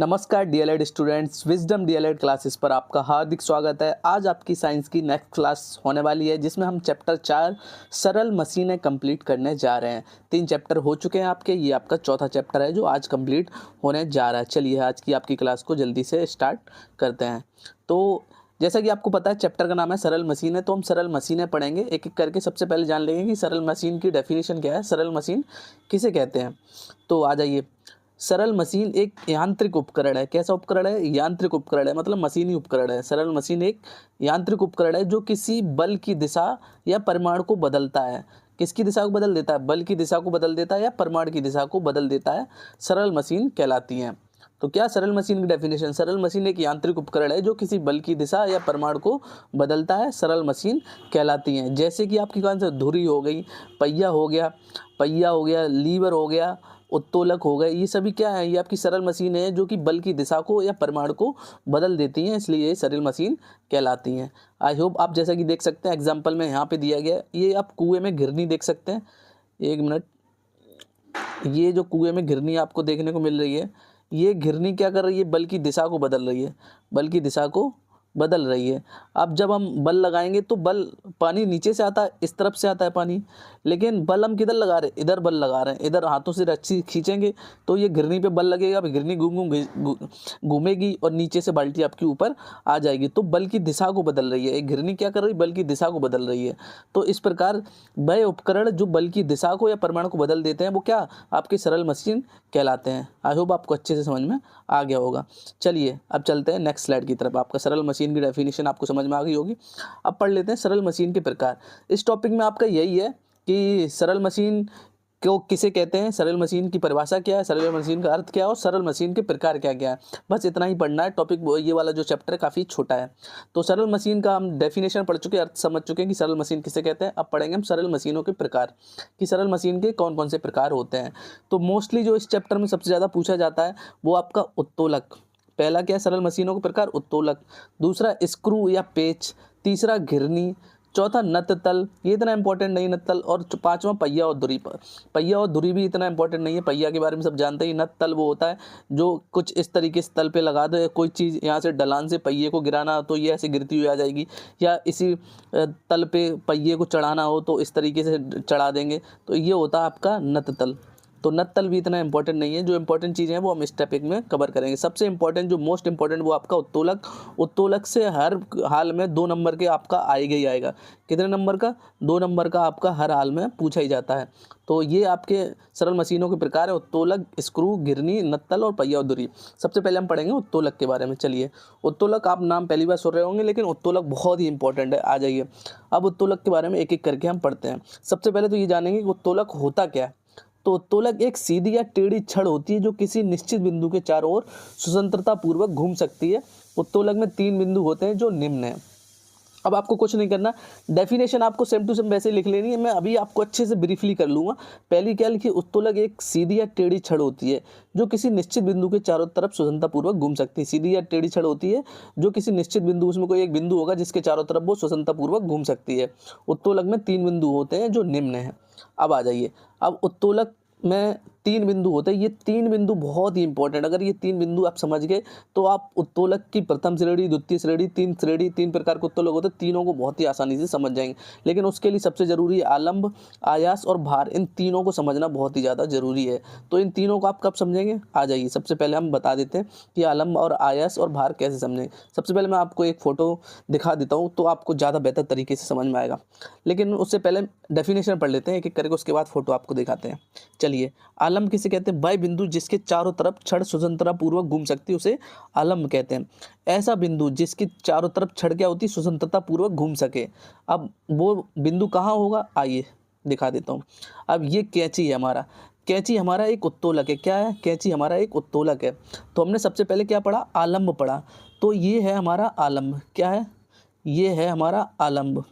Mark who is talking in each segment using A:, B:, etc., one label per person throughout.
A: नमस्कार DElEd students, wisdom DElEd classes पर आपका हार्दिक स्वागत है। आज आपकी साइंस की नेक्स्ट क्लास होने वाली है जिसमें हम चैप्टर 4 सरल मशीनें कंप्लीट करने जा रहे हैं। 3 चैप्टर हो चुके हैं आपके, ये आपका चौथा चैप्टर है जो आज कंप्लीट होने जा रहा है। चलिए आज की आपकी क्लास को जल्दी से स्टार्ट करते हैं। तो जैसा कि आपको पता है चैप्टर का नाम है सरल मशीनें, तो हम सरल मशीनें पढ़ेंगे एक एक करके। सबसे पहले जान लेंगे कि सरल मशीन की डेफिनेशन क्या है, सरल मशीन किसे कहते हैं। तो आ जाइए। सरल मशीन एक यांत्रिक उपकरण है। कैसा उपकरण है? यांत्रिक उपकरण है, मतलब मशीनी उपकरण है। सरल मशीन एक यांत्रिक उपकरण है जो किसी बल की दिशा या परिमाण को बदलता है। किसकी दिशा को बदल देता है? बल की दिशा को बदल देता है या परिमाण की दिशा को बदल देता है, सरल मशीन कहलाती हैं। तो क्या सरल मशीन की डेफिनेशन? सरल मशीन एक यांत्रिक उपकरण है जो किसी बल की दिशा या परिमाण को बदलता है, सरल मशीन कहलाती हैं। जैसे कि आपकी कौन सा धुरी हो गई, पहिया हो गया, लीवर हो गया, उत्तोलक हो गए, ये सभी क्या है? ये आपकी सरल मशीन है जो कि बल की दिशा को या परिमाण को बदल देती हैं, इसलिए ये सरल मशीन कहलाती हैं। आई होप आप जैसा कि देख सकते हैं एग्जाम्पल में यहाँ पे दिया गया, ये आप कुएं में घिरनी देख सकते हैं। एक मिनट, ये जो कुएं में घिरनी आपको देखने को मिल रही है, ये घिरनी क्या कर रही है? बल की दिशा को बदल रही है, बल की दिशा को बदल रही है। अब जब हम बल लगाएंगे तो बल, पानी नीचे से आता है, इस तरफ से आता है पानी, लेकिन बल हम किधर लगा रहे हैं? इधर बल लगा रहे हैं। इधर हाथों से रस्सी खींचेंगे तो ये घिरनी पे बल लगेगा, अब घिरनी घूमेगी और नीचे से बाल्टी आपके ऊपर आ जाएगी। तो बल की दिशा को बदल रही है, एक घिरनी क्या कर रही है? बल की दिशा को बदल रही है। तो इस प्रकार वह उपकरण जो बल की दिशा को या परिमाण को बदल देते हैं वो क्या आपकी सरल मशीन कहलाते हैं। आई होप आपको अच्छे से समझ में आ गया होगा। चलिए अब चलते हैं नेक्स्ट स्लाइड की तरफ। आपका सरल मशीन की डेफिनेशन आपको समझ में आ गई होगी। अब पढ़ लेते हैं सरल मशीन के प्रकार। इस टॉपिक में आपका यही है कि सरल मशीन को किसे कहते हैं, सरल मशीन की परिभाषा क्या है, सरल मशीन का अर्थ क्या है और सरल मशीन के प्रकार क्या क्या है। बस इतना ही पढ़ना है। टॉपिक ये वाला जो चैप्टर है काफ़ी छोटा है। तो सरल मशीन का हम डेफिनेशन पढ़ चुके हैं, अर्थ समझ चुके हैं कि सरल मशीन किसे कहते हैं। अब पढ़ेंगे हम सरल मशीनों के प्रकार, कि सरल मशीन के कौन कौन से प्रकार होते हैं। तो मोस्टली जो इस चैप्टर में सबसे ज़्यादा पूछा जाता है वो आपका उत्तोलक। पहला क्या है सरल मशीनों के प्रकार? उत्तोलक। दूसरा स्क्रू या पेच। तीसरा घिरनी। चौथा नत्थ तल, ये इतना इंपॉर्टेंट नहीं नत्थ तल। और पांचवा पहिया और धुरी। पहिया और धुरी भी इतना इंपॉर्टेंट नहीं है। पहिया के बारे में सब जानते ही। नत्थ तल वो होता है जो कुछ इस तरीके से तल पे लगा दे, कोई चीज़ यहाँ से ढलान से पहिए को गिराना हो तो ये ऐसे गिरती हुई आ जाएगी, या इसी तल पे पहिए को चढ़ाना हो तो इस तरीके से चढ़ा देंगे, तो ये होता है आपका नत्थ तल। तो नत्थ तल भी इतना इंपॉर्टेंट नहीं है। जो इंपॉर्टेंट चीज़ें हैं वो हम इस टॉपिक में कवर करेंगे। सबसे इंपॉर्टेंट, जो मोस्ट इंपॉर्टेंट, वो आपका उत्तोलक। उत्तोलक से हर हाल में 2 नंबर के आपका आएगा ही आएगा। कितने नंबर का? 2 नंबर का आपका हर हाल में पूछा ही जाता है। तो ये आपके सरल मशीनों के प्रकार है: उत्तोलक, स्क्रू, घिरनी, नत्थ तल और पहिया और धुरी। सबसे पहले हम पढ़ेंगे उत्तोलक के बारे में। चलिए, उत्तोलक आप नाम पहली बार सुन रहे होंगे, लेकिन उत्तोलक बहुत ही इंपॉर्टेंट है। आ जाइए अब उत्तोलक के बारे में एक एक करके हम पढ़ते हैं। सबसे पहले तो ये जानेंगे कि उत्तोलक होता क्या है। तो उत्तोलक एक सीधी या टेढ़ी छड़ होती है जो किसी निश्चित बिंदु के चारों ओर स्वतंत्रता पूर्वक घूम सकती है। उत्तोलक में 3 बिंदु होते हैं जो निम्न है। अब आपको कुछ नहीं करना, डेफिनेशन आपको सेम टू सेम वैसे ही लिख लेनी है। मैं अभी आपको अच्छे से ब्रीफली कर लूँगा। पहली क्या लिखी? उत्तोलक एक सीधी या टेढ़ी छड़ होती है जो किसी निश्चित बिंदु के चारों तरफ स्वतंत्रतापूर्वक घूम सकती है। सीधी या टेढ़ी छड़ होती है जो किसी निश्चित बिंदु, उसमें कोई एक बिंदु होगा जिसके चारों तरफ वो स्वतंत्रतापूर्वक घूम सकती है। उत्तोलक में 3 बिंदु होते हैं जो निम्न है। अब आ जाइए, अब उत्तोलक में 3 बिंदु होते हैं। ये 3 बिंदु बहुत ही इंपॉर्टेंट, अगर ये 3 बिंदु आप समझ गए तो आप उत्तोलक की प्रथम श्रेणी, द्वितीय श्रेणी, 3 प्रकार के उत्तोलक होते हैं, तीनों को बहुत ही आसानी से समझ जाएंगे। लेकिन उसके लिए सबसे जरूरी है आलंब, आयास और भार। इन तीनों को समझना बहुत ही ज़्यादा जरूरी है। तो इन तीनों को आप कब समझेंगे? आ जाइए, सबसे पहले हम बता देते हैं कि आलंब और आयास और भार कैसे समझेंगे। सबसे पहले मैं आपको एक फ़ोटो दिखा देता हूँ तो आपको ज़्यादा बेहतर तरीके से समझ में आएगा। लेकिन उससे पहले डेफिनेशन पढ़ लेते हैं एक एक करके, उसके बाद फोटो आपको दिखाते हैं। चलिए, आलंब किसे कहते हैं? वह बिंदु जिसके चारों तरफ छड़ स्वतंत्रता पूर्वक घूम सकती है उसे आलंब कहते हैं। ऐसा बिंदु जिसकी चारों तरफ छड़ क्या होती है? स्वतंत्रता पूर्वक घूम सके। अब वो बिंदु कहाँ होगा? आइए दिखा देता हूँ। अब ये कैंची है हमारा, कैंची हमारा एक उत्तोलक है। क्या है? कैंची हमारा एक उत्तोलक है। तो हमने सबसे पहले क्या पढ़ा? आलंब पढ़ा। तो ये है हमारा आलंब। क्या है? ये है हमारा आलंब।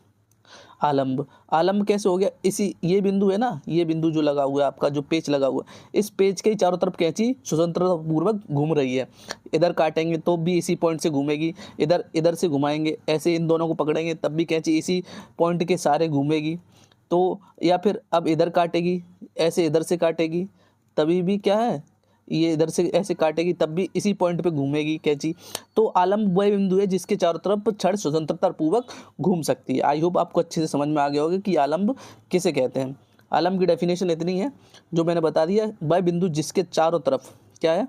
A: आलंब, आलंब कैसे हो गया? इसी, ये बिंदु है ना, ये बिंदु जो लगा हुआ है आपका, जो पेच लगा हुआ है, इस पेच के चारों तरफ कैंची स्वतंत्रता पूर्वक घूम रही है। इधर काटेंगे तो भी इसी पॉइंट से घूमेगी, इधर इधर से घुमाएंगे, ऐसे इन दोनों को पकड़ेंगे तब भी कैंची इसी पॉइंट के सारे घूमेगी। तो या फिर अब इधर काटेगी, ऐसे इधर से काटेगी, तभी भी क्या है? ये इधर से ऐसे काटेगी तब भी इसी पॉइंट पे घूमेगी कैंची। तो आलम्ब वह बिंदु है जिसके चारों तरफ छड़ स्वतंत्रता पूर्वक घूम सकती है। आई होप आपको अच्छे से समझ में आ गया होगा कि आलम्ब किसे कहते हैं। आलम्ब की डेफिनेशन इतनी है जो मैंने बता दिया, वह बिंदु जिसके चारों तरफ क्या है,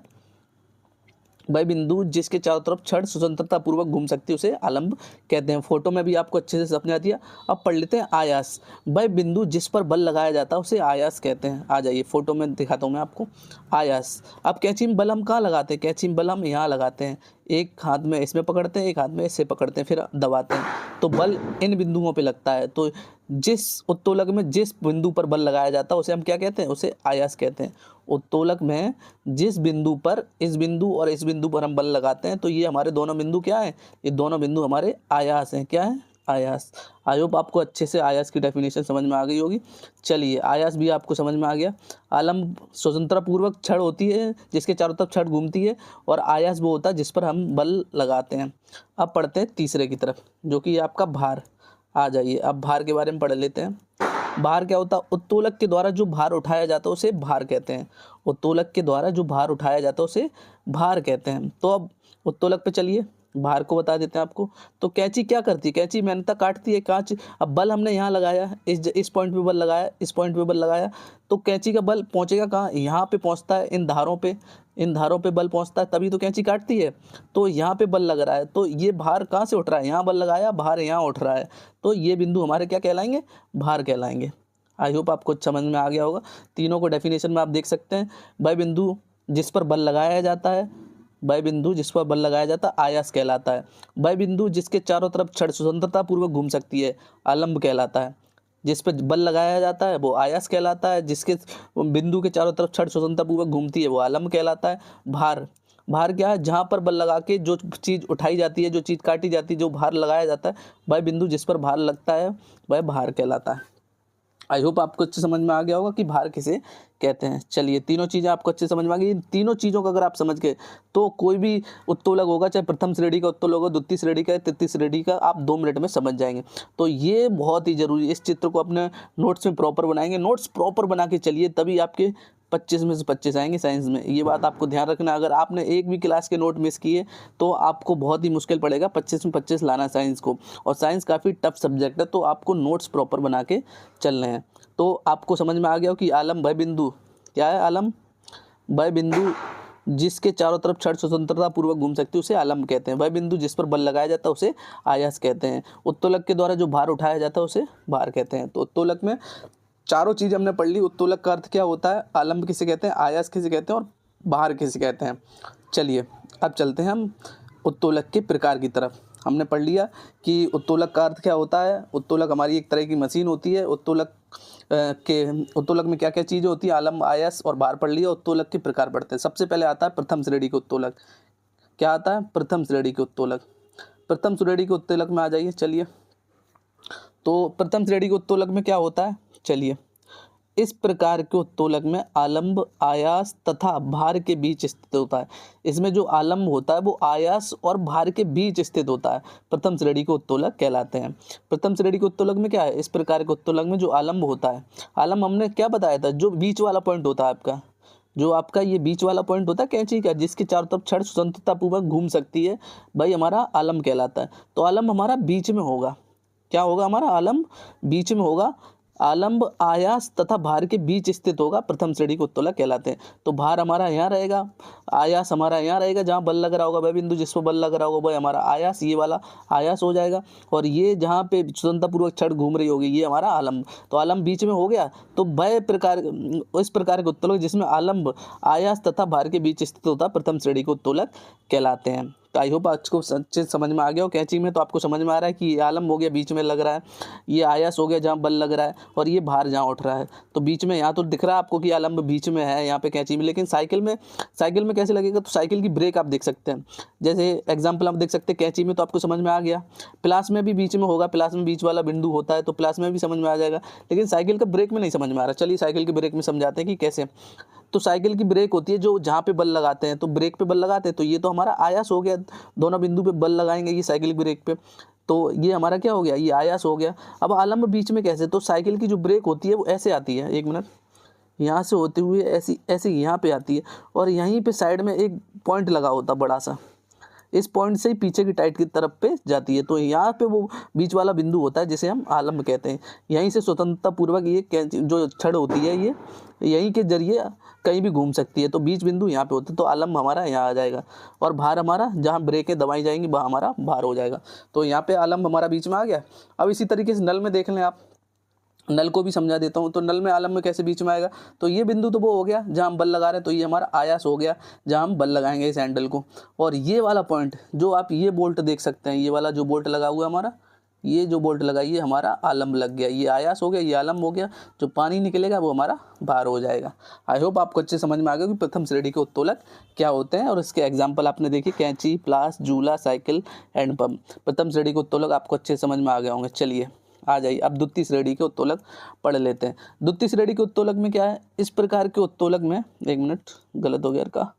A: वह बिंदु जिसके चारों तरफ छड़ स्वतंत्रता पूर्वक घूम सकती है उसे आलम्ब कहते हैं। फोटो में भी आपको अच्छे से समझ आती है। अब पढ़ लेते हैं आयास। वह बिंदु जिस पर बल लगाया जाता है उसे आयास कहते हैं। आ जाइए फोटो में दिखाता हूँ मैं आपको आयास। अब कैंची में बल हम कहाँ लगाते हैं, कैंची में बल हम यहाँ लगाते हैं, एक हाथ में इसमें पकड़ते हैं, एक हाथ में इससे पकड़ते हैं, फिर दबाते हैं, तो बल इन बिंदुओं पे लगता है। तो जिस उत्तोलक में जिस बिंदु पर बल लगाया जाता है उसे हम क्या कहते हैं, उसे आयास कहते हैं। उत्तोलक में जिस बिंदु पर, इस बिंदु और इस बिंदु पर हम बल लगाते हैं तो ये हमारे दोनों बिंदु क्या है, ये दोनों बिंदु हमारे आयास हैं। क्या है, आयास। आई होप आपको अच्छे से आयास की डेफिनेशन समझ में आ गई होगी। चलिए आयास भी आपको समझ में आ गया। आलम्ब स्वतंत्रता पूर्वक छड़ होती है जिसके चारों तरफ छड़ घूमती है, और आयास वो होता है जिस पर हम बल लगाते हैं। अब पढ़ते हैं तीसरे की तरफ जो कि आपका भार। आ जाइए अब भार के बारे में पढ़ लेते हैं। भार क्या होता है, उत्तोलक के द्वारा जो भार उठाया जाता है उसे भार कहते हैं। उत्तोलक के द्वारा जो भार उठाया जाता है उसे भार कहते हैं। तो अब उत्तोलक पे चलिए, भार को बता देते हैं आपको। तो कैंची क्या करती है, कैंची मेहनत काटती है कांच। अब बल हमने यहाँ लगाया, इस पॉइंट पे बल लगाया, इस पॉइंट पे बल लगाया, तो कैंची का बल पहुँचेगा कहाँ, यहाँ पे पहुँचता है, इन धारों पे, इन धारों पे बल पहुँचता है, तभी तो कैंची काटती है। तो यहाँ पे बल लग रहा है, तो ये भार कहाँ से उठ रहा है, यहाँ बल लगाया, भार यहाँ उठ रहा है, तो ये बिंदु हमारे क्या कहलाएंगे, भार कहलाएंगे। आई होप आपको समझ में आ गया होगा। तीनों को डेफिनेशन में आप देख सकते हैं। वह बिंदु जिस पर बल लगाया जाता है, वह बिंदु जिस पर बल लगाया जाता है आयास कहलाता है। वह बिंदु जिसके चारों तरफ छड़ स्वतंत्रता पूर्वक घूम सकती है आलम्ब कहलाता है। जिस पर बल लगाया जाता है वो आयास कहलाता है, जिसके बिंदु के चारों तरफ छड़ स्वतंत्रता पूर्वक घूमती है वो आलम्ब कहलाता है। भार, भार क्या है, जहाँ पर बल लगा के जो चीज़ उठाई जाती है, जो चीज़ काटी जाती है, जो भार लगाया जाता है, वह बिंदु जिस पर भार लगता है वह भार कहलाता है। आई होप आपको अच्छे समझ में आ गया होगा कि भार किसे कहते हैं। चलिए तीनों चीज़ें आपको अच्छे समझ में आ गई। इन तीनों चीज़ों को अगर आप समझ गए तो कोई भी उत्तोलक होगा, चाहे प्रथम श्रेणी का उत्तोलक होगा, द्वितीय श्रेणी का, तृतीय श्रेणी का, आप 2 मिनट में समझ जाएंगे। तो ये बहुत ही जरूरी, इस चित्र को अपने नोट्स में प्रॉपर बनाएंगे। नोट्स प्रॉपर बना के चलिए, तभी आपके 25 में से 25 आएंगे साइंस में। ये बात आपको ध्यान रखना। अगर आपने एक भी क्लास के नोट मिस किए तो आपको बहुत ही मुश्किल पड़ेगा 25 में 25 लाना साइंस को। और साइंस काफ़ी टफ सब्जेक्ट है, तो आपको नोट्स प्रॉपर बना के चलने हैं। तो आपको समझ में आ गया हो कि आलम्ब वह बिंदु क्या है, आलम्ब वह बिंदु जिसके चारों तरफ छड़ स्वतंत्रता पूर्वक घूम सकती है उसे आलम्ब कहते हैं। वह बिंदु जिस पर बल लगाया जाता है उसे आयास कहते हैं। उत्तोलक के द्वारा जो भार उठाया जाता है उसे भार कहते हैं। तो उत्तोलक में चारों चीज़ हमने पढ़ ली। उत्तोलक का अर्थ क्या होता है, आलम्ब किसे कहते हैं, आयास किसे कहते हैं, और भार किसे कहते हैं। चलिए अब चलते हैं हम उत्तोलक के प्रकार की तरफ। हमने पढ़ लिया कि उत्तोलक का अर्थ क्या होता है। उत्तोलक हमारी एक तरह की मशीन होती है। उत्तोलक में क्या क्या चीज़ें होती है, आलम्ब, आयास और भार पढ़ लिया। उत्तोलक के प्रकार पढ़ते हैं। सबसे पहले आता है प्रथम श्रेणी के उत्तोलक। क्या आता है, प्रथम श्रेणी के उत्तोलक। प्रथम श्रेणी के उत्तोलक में आ जाइए। चलिए तो प्रथम श्रेणी के उत्तोलक में क्या होता है, चलिए इस प्रकार के उत्तोलक में आलम्ब, आयास तथा भार के बीच स्थित होता है। इसमें जो आलम्ब होता है वो आयास और भार के बीच स्थित होता है, प्रथम श्रेणी के उत्तोलक कहलाते हैं। प्रथम श्रेणी के उत्तोलक में क्या है, इस प्रकार के उत्तोलक में जो आलम्ब होता है, आलम्ब हमने क्या बताया था, जो बीच वाला पॉइंट होता है आपका, जो आपका ये बीच वाला पॉइंट होता है कैंची का, जिसके चारों तरफ छड़ स्वतंत्रता पूर्वक घूम सकती है, भाई हमारा आलम्ब कहलाता है। तो आलम्ब हमारा बीच में होगा। क्या होगा, हमारा आलम्ब बीच में होगा। आलम्ब, आयास तथा भार के बीच स्थित होगा, प्रथम श्रेणी के उत्तोलक कहलाते हैं। तो भार हमारा यहाँ रहेगा, आयास हमारा यहाँ रहेगा, जहाँ बल लग रहा होगा वह बिंदु जिस पर बल लग रहा होगा वह हमारा आयास, ये वाला आयास हो जाएगा। और ये जहाँ पे स्वतंत्रतापूर्वक छड़ घूम रही होगी ये हमारा आलम्ब। तो आलम्ब बीच में हो गया। तो वह प्रकार, इस प्रकार के उत्तोलक जिसमें आलम्ब, आयास तथा भार के बीच स्थित होता है प्रथम श्रेणी के उत्तोलक कहलाते हैं। तो आई होप आपको अच्छे समझ में आ गया हो। कैंची में तो आपको समझ में आ रहा है कि ये आलम्ब हो गया, बीच में लग रहा है, ये आयास हो गया जहाँ बल लग रहा है, और ये भार जहाँ उठ रहा है। तो बीच में यहाँ तो दिख रहा है आपको कि आलम्ब बीच में है यहाँ पे कैंची में। लेकिन साइकिल में कैसे लगेगा, तो साइकिल की ब्रेक आप देख सकते हैं। जैसे एग्जाम्पल आप देख सकते हैं, कैंची में तो आपको समझ में आ गया, प्लास में भी बीच में होगा, प्लास में बीच वाला बिंदु होता है तो प्लास में भी समझ में आ जाएगा। लेकिन साइकिल का ब्रेक में नहीं समझ में आ रहा। चलिए साइकिल के ब्रेक में समझाते हैं कि कैसे। तो साइकिल की ब्रेक होती है जो जहाँ पे बल लगाते हैं, तो ब्रेक पे बल लगाते हैं, तो ये तो हमारा आयास हो गया, दोनों बिंदु पे बल लगाएंगे ये साइकिल ब्रेक पे, तो ये हमारा क्या हो गया, ये आयास हो गया। अब आलम्ब बीच में कैसे, तो साइकिल की जो ब्रेक होती है वो ऐसे आती है, एक मिनट, यहाँ से होते हुए ऐसी ऐसे यहाँ पे आती है और यहीं पे साइड में एक पॉइंट लगा होता बड़ा सा, इस पॉइंट से ही पीछे की टाइट की तरफ पे जाती है। तो यहाँ पे वो बीच वाला बिंदु होता है जिसे हम आलम्ब कहते हैं। यहीं से स्वतंत्रता पूर्वक ये जो छड़ होती है ये यहीं के जरिए कहीं भी घूम सकती है। तो बीच बिंदु यहाँ पे होता है, तो आलम्ब हमारा यहाँ आ जाएगा और भार हमारा जहाँ ब्रेकें दबाई जाएंगी वह हमारा भार हो जाएगा। तो यहाँ पे आलम्ब हमारा बीच में आ गया। अब इसी तरीके से नल में देख लें आप, नल को भी समझा देता हूँ। तो नल में आलम्ब कैसे बीच में आएगा, तो ये बिंदु तो वो हो गया जहाँ हम बल लगा रहे हैं, तो ये हमारा आयास हो गया जहाँ हम बल लगाएंगे इस हैंडल को। और ये वाला पॉइंट जो आप ये बोल्ट देख सकते हैं, ये वाला जो बोल्ट लगा हुआ है हमारा, ये जो बोल्ट लगा ये हमारा आलम्ब लग गया, ये आयास हो गया, ये आलम्ब हो गया। जो पानी निकलेगा वो हमारा भार हो जाएगा। आई होप आपको अच्छे समझ में आ गया कि प्रथम श्रेणी के उत्तोलक क्या होते हैं और इसके एग्जाम्पल आपने देखे, कैंची, प्लास, झूला, साइकिल, हैंड पंप। प्रथम श्रेणी के उत्तोलक आपको अच्छे समझ में आ गए होंगे। चलिए आ जाइए अब द्वितीय श्रेणी के उत्तोलक पढ़ लेते हैं। द्वितीय श्रेणी के उत्तोलक में क्या है, इस प्रकार के उत्तोलक में, एक मिनट गलत हो गया का,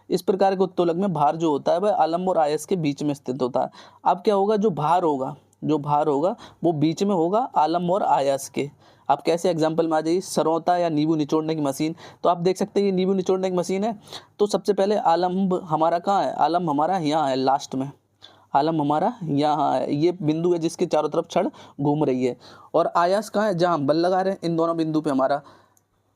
A: इस प्रकार के उत्तोलक में भार जो होता है वह आलम्ब और आयस के बीच में स्थित होता है। अब क्या होगा, जो भार होगा वो बीच में होगा आलम्ब और आयस के। आप कैसे एग्जाम्पल में आ जाइए, सरौता या नींबू निचोड़ने की मशीन। तो आप देख सकते हैं ये नींबू निचोड़ने की मशीन है। तो सबसे पहले आलम्ब हमारा कहाँ है, आलम्ब हमारा यहाँ है लास्ट में, आलम्ब हमारा यहाँ है, ये बिंदु है जिसके चारों तरफ छड़ घूम रही है। और आयास कहाँ है, जहाँ हम बल लगा रहे हैं, इन दोनों बिंदु पे हमारा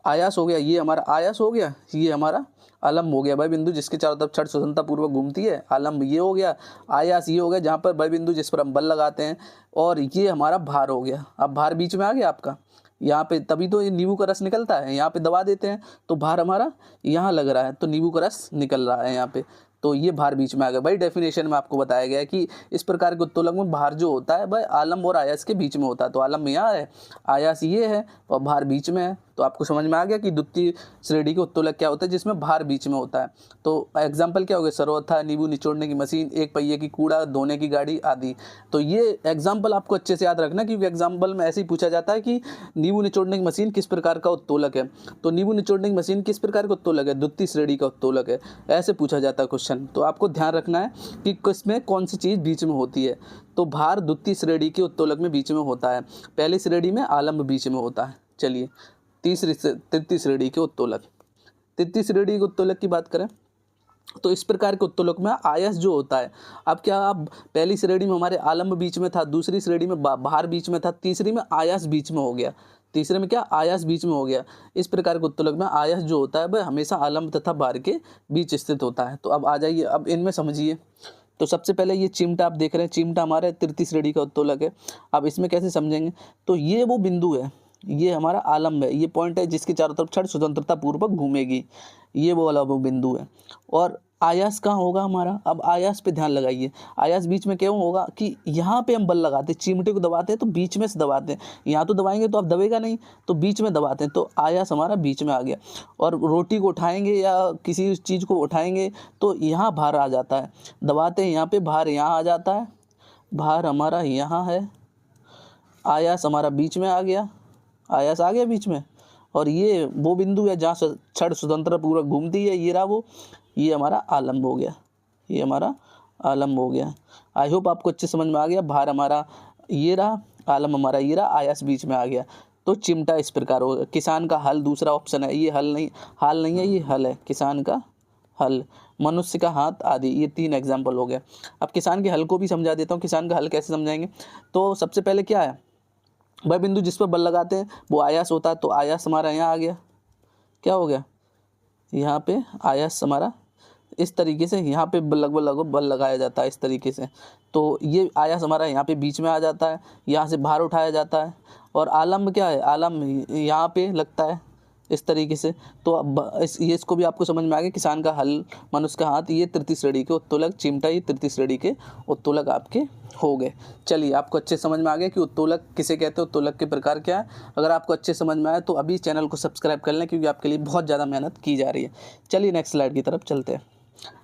A: आयास हो गया, ये हमारा आयास हो गया, ये हमारा आलम्ब हो गया। वह बिंदु जिसके चारों तरफ छड़ स्वतंत्रता पूर्वक घूमती है, आलम्ब ये हो गया, आयास ये हो गया जहाँ पर वह बिंदु जिस पर हम बल लगाते हैं, और ये हमारा भार हो गया। अब भार बीच में आ गया आपका यहाँ पे, तभी तो ये नींबू का रस निकलता है। यहाँ पे दबा देते हैं तो भार हमारा यहाँ लग रहा है, तो नींबू का रस निकल रहा है यहाँ पे, तो ये भार बीच में आ गया। भाई डेफिनेशन में आपको बताया गया है कि इस प्रकार के उत्तोलक में भार जो होता है वह आलम्ब और आयास के बीच में होता है। तो आलम्ब यहाँ है, आयास ये है और भार बीच में है। तो आपको समझ में आ गया कि द्वितीय श्रेणी के उत्तोलक क्या होता है जिसमें भार बीच में होता है। तो एग्जाम्पल क्या हो गया, सरौथा, नींबू निचोड़ने की मशीन, एक पहिए की कूड़ा धोने की गाड़ी आदि। तो ये एग्जाम्पल आपको अच्छे से याद रखना, क्योंकि एग्जाम्पल में ऐसे ही पूछा जाता है कि नींबू निचोड़ने की मशीन किस प्रकार का उत्तोलक है। तो नींबू निचोड़ने की मशीन किस प्रकार का उत्तोलक है, द्वितीय श्रेणी का उत्तोलक है, ऐसे पूछा जाता है क्वेश्चन। तो आपको ध्यान रखना है कि किसमें कौन सी चीज़ बीच में होती है। तो भार द्वितीय श्रेणी के उत्तोलक में बीच में होता है, पहली श्रेणी में आलम्ब बीच में होता है। चलिए तृतीय श्रेणी के उत्तोलक, तृतीय श्रेणी के उत्तोलक की बात करें तो इस प्रकार के उत्तोलक में आयस जो होता है, अब क्या, अब पहली श्रेणी में हमारे आलम्ब बीच में था, दूसरी श्रेणी में भार बीच में था, तीसरी में आयस बीच में हो गया, तीसरे में क्या, आयस बीच में हो गया। इस प्रकार के उत्तोलक में आयस जो होता है वह हमेशा आलम्ब तथा भार के बीच स्थित होता है। तो अब आ जाइए, अब इनमें समझिए। तो सबसे पहले ये चिमटा आप देख रहे हैं, चिमटा हमारे तृतीय श्रेणी का उत्तोलक है। अब इसमें कैसे समझेंगे, तो ये वो बिंदु है, ये हमारा आलम्ब है, ये पॉइंट है जिसके चारों तरफ छड़ स्वतंत्रता पूर्वक घूमेगी, ये वो वाला वो बिंदु है। और आयास कहाँ होगा हमारा, अब आयास पे ध्यान लगाइए। आयास बीच में क्यों होगा कि यहाँ पे हम बल लगाते हैं, चिमटे को दबाते हैं तो बीच में से दबाते हैं, यहाँ तो दबाएंगे तो अब दबेगा नहीं, तो बीच में दबाते हैं, तो आयास हमारा बीच में आ गया। और रोटी को उठाएंगे या किसी चीज़ को उठाएंगे तो यहाँ भार आ जाता है, दबाते हैं यहाँ पे, भार यहाँ आ जाता है, भार हमारा यहाँ है, आयास हमारा बीच में आ गया, आयास आ गया बीच में। और ये वो बिंदु है जहाँ छड़ स्वतंत्र पूर्वक घूमती है, ये रहा वो, ये हमारा आलम्ब हो गया, ये हमारा आलम्ब हो गया। आई होप आपको अच्छे समझ में आ गया। भार हमारा ये रहा, आलम्ब हमारा ये रहा, आयास बीच में आ गया। तो चिमटा इस प्रकार होगा। किसान का हल दूसरा ऑप्शन है, ये हल नहीं, हाल नहीं है, ये हल है, किसान का हल। मनुष्य का हाथ आदि, ये 3 एग्जाम्पल हो गया। अब किसान के हल को भी समझा देता हूँ। किसान का हल कैसे समझाएंगे, तो सबसे पहले क्या है, वह बिंदु जिस पर बल लगाते हैं वो आयास होता है, तो आयास हमारा यहाँ आ गया, क्या हो गया, यहाँ पे आयास हमारा इस तरीके से, यहाँ पे लगभग बल लगाया जाता है इस तरीके से, तो ये आयास हमारा यहाँ पे बीच में आ जाता है, यहाँ से भार उठाया जाता है। और आलम्ब क्या है, आलम्ब यहाँ पे लगता है इस तरीके से। तो अब इसको भी आपको समझ में आ गया। किसान का हल, मनुष्य का हाथ, ये तृतीय श्रेणी के उत्तोलक, चिमटा ये तृतीय श्रेणी के उत्तोलक आपके हो गए। चलिए आपको अच्छे समझ में आ गया कि उत्तोलक किसे कहते हैं, उत्तोलक के प्रकार क्या है। अगर आपको अच्छे समझ में आया तो अभी चैनल को सब्सक्राइब कर लें, क्योंकि आपके लिए बहुत ज़्यादा मेहनत की जा रही है। चलिए नेक्स्ट स्लाइड की तरफ चलते हैं।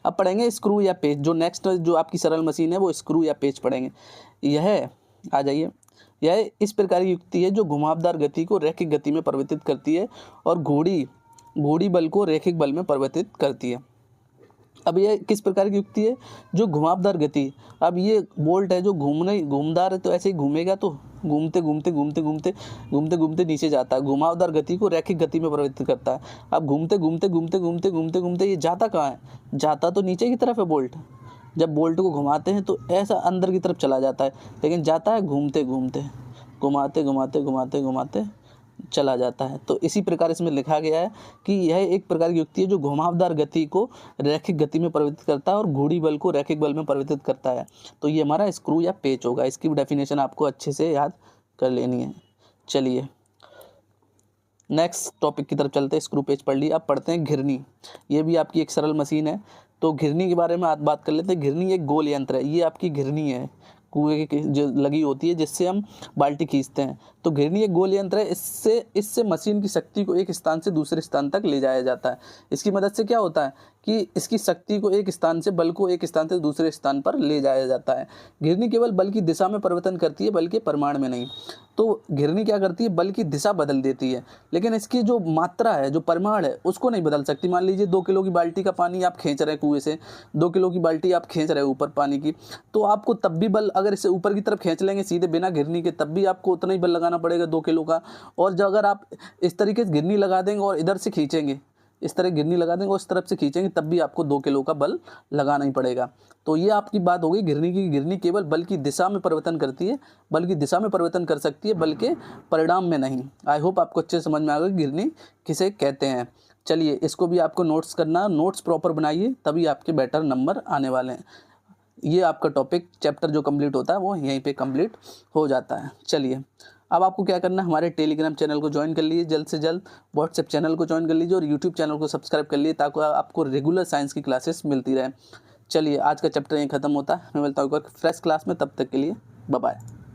A: अब पढ़ेंगे स्क्रू या पेच। जो नेक्स्ट जो आपकी सरल मशीन है वो स्क्रू या पेच पढ़ेंगे। यह आ जाइए, यह इस प्रकार की युक्ति है जो घुमावदार गति को रैखिक गति में परिवर्तित करती है और घूर्णी बल को रैखिक बल में परिवर्तित करती है। अब यह किस प्रकार की युक्ति है, जो घुमावदार गति, अब ये बोल्ट है जो घूमदार है, तो ऐसे ही घूमेगा तो घूमते घूमते घूमते घूमते घूमते घूमते नीचे जाता है। घुमावदार गति को रैखिक गति में परिवर्तित करता है। अब घूमते घूमते घूमते घूमते घूमते घूमते ये जाता कहाँ है? जाता तो नीचे की तरफ है बोल्ट। जब बोल्ट को घुमाते हैं तो ऐसा अंदर की तरफ चला जाता है, लेकिन जाता है घूमते घूमते, घुमाते घुमाते घुमाते घुमाते चला जाता है। तो इसी प्रकार इसमें लिखा गया है कि यह एक प्रकार की युक्ति है जो घुमावदार गति को रैखिक गति में परिवर्तित करता है और घूर्णी बल को रैखिक बल में परिवर्तित करता है। तो ये हमारा स्क्रू या पेच होगा। इसकी भी डेफिनेशन आपको अच्छे से याद कर लेनी है। चलिए नेक्स्ट टॉपिक की तरफ चलते हैं। स्क्रू पेच पढ़ ली, अब पढ़ते हैं घिरनी। ये भी आपकी एक सरल मशीन है। तो घिरनी के बारे में आज बात कर लेते हैं। घिरनी एक गोल यंत्र है। ये आपकी घिरनी है, कुएं की जो लगी होती है जिससे हम बाल्टी खींचते हैं। तो घिरनी एक गोल यंत्र है। इससे मशीन की शक्ति को एक स्थान से दूसरे स्थान तक ले जाया जाता है। इसकी मदद से क्या होता है कि इसकी शक्ति को एक स्थान से बल को एक स्थान से दूसरे स्थान पर ले जाया जाता है। घिरनी केवल बल की दिशा में परिवर्तन करती है, बल के परिमाण में नहीं। तो घिरनी क्या करती है? बल की दिशा बदल देती है, लेकिन इसकी जो मात्रा है, जो परिमाण है, उसको नहीं बदल सकती। मान लीजिए 2 किलो की बाल्टी का पानी आप खींच रहे हैं कुएं से, 2 किलो की बाल्टी आप खींच रहे हैं ऊपर पानी की, तो आपको तब भी बल, अगर इसे ऊपर की तरफ खींच लेंगे सीधे बिना घिरनी के, तब भी आपको उतना ही बल लगाना पड़ेगा 2 किलो का। और जो अगर आप इस तरीके से घिरनी लगा देंगे और इधर से खींचेंगे, इस तरह घिरनी लगा देंगे और इस तरफ से खींचेंगे, तब भी आपको 2 किलो का बल लगाना ही पड़ेगा। तो ये आपकी बात होगी घिरनी की। घिरनी केवल बल की दिशा में परिवर्तन करती है, बल की दिशा में परिवर्तन कर सकती है, बल के परिणाम में नहीं। आई होप आपको अच्छे समझ में आ गया घिरनी किसे कहते हैं। चलिए इसको भी आपको नोट्स करना, नोट्स प्रॉपर बनाइए, तभी आपके बेटर नंबर आने वाले हैं। ये आपका टॉपिक चैप्टर जो कंप्लीट होता है वो यहीं पे कंप्लीट हो जाता है। चलिए अब आपको क्या करना है, हमारे टेलीग्राम चैनल को ज्वाइन कर लीजिए, जल्द से जल्द व्हाट्सएप चैनल को ज्वाइन कर लीजिए और यूट्यूब चैनल को सब्सक्राइब कर लीजिए, ताकि आपको रेगुलर साइंस की क्लासेस मिलती रहे। चलिए आज का चैप्टर यहीं खत्म होता है। मैं मिलता हूँ फ्रेश क्लास में, तब तक के लिए बाय बाय।